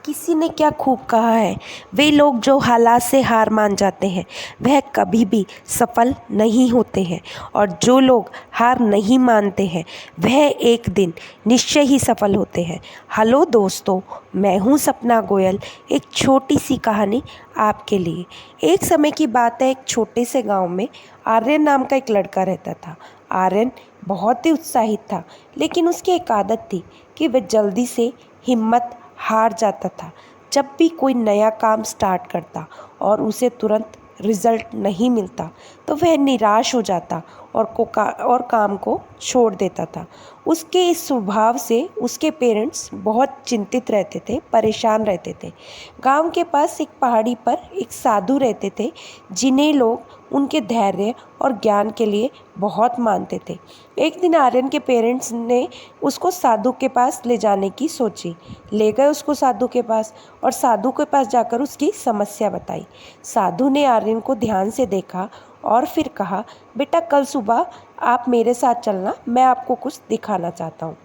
किसी ने क्या खूब कहा है, वे लोग जो हालात से हार मान जाते हैं वह कभी भी सफल नहीं होते हैं, और जो लोग हार नहीं मानते हैं वह एक दिन निश्चय ही सफल होते हैं। हेलो दोस्तों, मैं हूँ सपना गोयल। एक छोटी सी कहानी आपके लिए। एक समय की बात है, एक छोटे से गांव में आर्यन नाम का एक लड़का रहता था। आर्यन बहुत ही उत्साहित था, लेकिन उसकी एक आदत थी कि वह जल्दी से हिम्मत हार जाता था। जब भी कोई नया काम स्टार्ट करता और उसे तुरंत रिजल्ट नहीं मिलता तो वह निराश हो जाता और काम को छोड़ देता था। उसके इस स्वभाव से उसके पेरेंट्स बहुत चिंतित रहते थे, परेशान रहते थे। गांव के पास एक पहाड़ी पर एक साधु रहते थे, जिन्हें लोग उनके धैर्य और ज्ञान के लिए बहुत मानते थे। एक दिन आर्यन के पेरेंट्स ने उसको साधु के पास ले जाने की सोची। ले गए उसको साधु के पास और साधु के पास जाकर उसकी समस्या बताई। साधु ने आर्यन को ध्यान से देखा और फिर कहा, बेटा कल सुबह आप मेरे साथ चलना, मैं आपको कुछ दिखाना चाहता हूँ।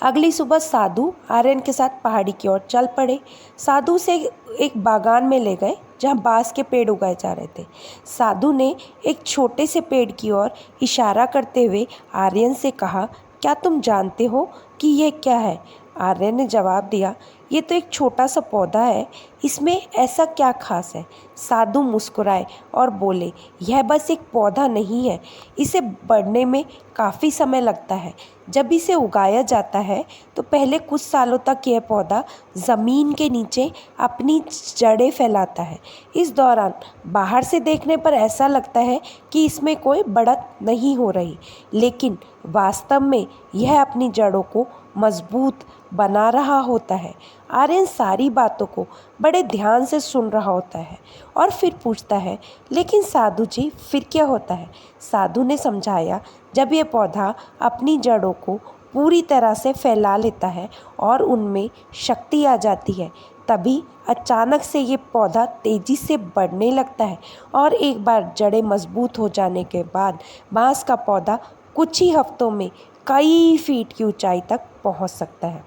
अगली सुबह साधु आर्यन के साथ पहाड़ी की ओर चल पड़े। साधु से एक बागान में ले गए जहाँ बांस के पेड़ उगाए जा रहे थे। साधु ने एक छोटे से पेड़ की ओर इशारा करते हुए आर्यन से कहा, क्या तुम जानते हो कि ये क्या है? आर्यन ने जवाब दिया, ये तो एक छोटा सा पौधा है, इसमें ऐसा क्या खास है? साधु मुस्कुराए और बोले, यह बस एक पौधा नहीं है, इसे बढ़ने में काफ़ी समय लगता है। जब इसे उगाया जाता है तो पहले कुछ सालों तक यह पौधा ज़मीन के नीचे अपनी जड़ें फैलाता है। इस दौरान बाहर से देखने पर ऐसा लगता है कि इसमें कोई बढ़त नहीं हो रही, लेकिन वास्तव में यह अपनी जड़ों को मजबूत बना रहा होता है। आर्यन सारी बातों को बड़े ध्यान से सुन रहा होता है और फिर पूछता है, लेकिन साधु जी फिर क्या होता है? साधु ने समझाया, जब ये पौधा अपनी जड़ों को पूरी तरह से फैला लेता है और उनमें शक्ति आ जाती है, तभी अचानक से ये पौधा तेज़ी से बढ़ने लगता है और एक बार जड़ें मजबूत हो जाने के बाद बांस का पौधा कुछ ही हफ्तों में कई फीट की ऊंचाई तक पहुंच सकता है।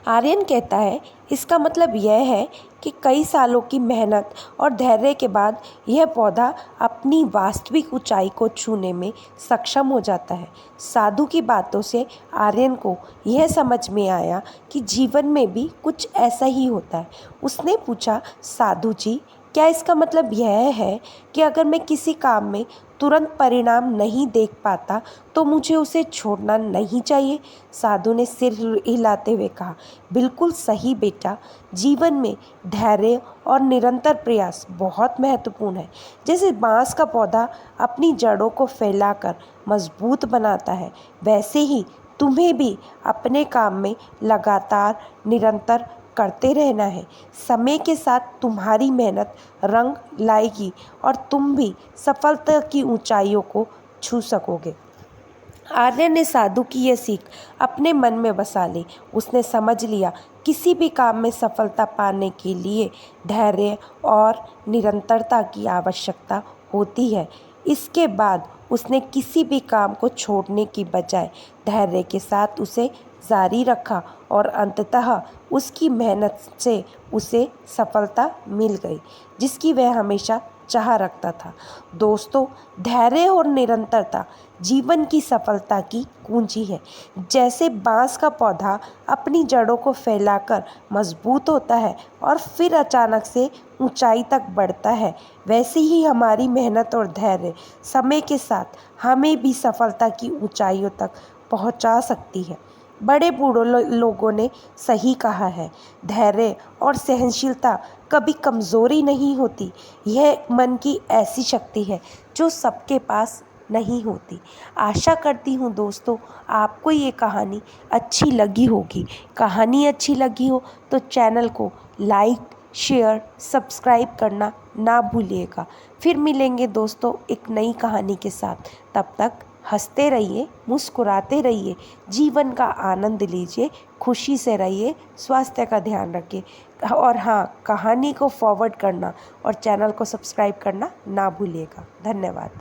आर्यन कहता है, इसका मतलब यह है कि कई सालों की मेहनत और धैर्य के बाद यह पौधा अपनी वास्तविक ऊंचाई को छूने में सक्षम हो जाता है। साधु की बातों से आर्यन को यह समझ में आया कि जीवन में भी कुछ ऐसा ही होता है। उसने पूछा, साधु जी क्या इसका मतलब यह है कि अगर मैं किसी काम में तुरंत परिणाम नहीं देख पाता तो मुझे उसे छोड़ना नहीं चाहिए? साधु ने सिर हिलाते हुए कहा, बिल्कुल सही बेटा, जीवन में धैर्य और निरंतर प्रयास बहुत महत्वपूर्ण है। जैसे बांस का पौधा अपनी जड़ों को फैलाकर मजबूत बनाता है, वैसे ही तुम्हें भी अपने काम में लगातार निरंतर करते रहना है। समय के साथ तुम्हारी मेहनत रंग लाएगी और तुम भी सफलता की ऊंचाइयों को छू सकोगे। आर्यन ने साधु की यह सीख अपने मन में बसा ली। उसने समझ लिया, किसी भी काम में सफलता पाने के लिए धैर्य और निरंतरता की आवश्यकता होती है। इसके बाद उसने किसी भी काम को छोड़ने की बजाय धैर्य के साथ उसे जारी रखा और अंततः उसकी मेहनत से उसे सफलता मिल गई, जिसकी वह हमेशा चाह रखता था। दोस्तों, धैर्य और निरंतरता जीवन की सफलता की कुंजी है। जैसे बांस का पौधा अपनी जड़ों को फैलाकर मजबूत होता है और फिर अचानक से ऊंचाई तक बढ़ता है, वैसे ही हमारी मेहनत और धैर्य समय के साथ हमें भी सफलता की ऊंचाइयों तक पहुंचा सकती है। बड़े बूढ़ों लोगों ने सही कहा है, धैर्य और सहनशीलता कभी कमज़ोरी नहीं होती, यह मन की ऐसी शक्ति है जो सबके पास नहीं होती। आशा करती हूँ दोस्तों, आपको ये कहानी अच्छी लगी होगी। कहानी अच्छी लगी हो तो चैनल को लाइक, शेयर, सब्सक्राइब करना ना भूलिएगा। फिर मिलेंगे दोस्तों एक नई कहानी के साथ। तब तक हंसते रहिए, मुस्कुराते रहिए, जीवन का आनंद लीजिए, खुशी से रहिए, स्वास्थ्य का ध्यान रखिए और हाँ, कहानी को फॉरवर्ड करना और चैनल को सब्सक्राइब करना ना भूलिएगा। धन्यवाद।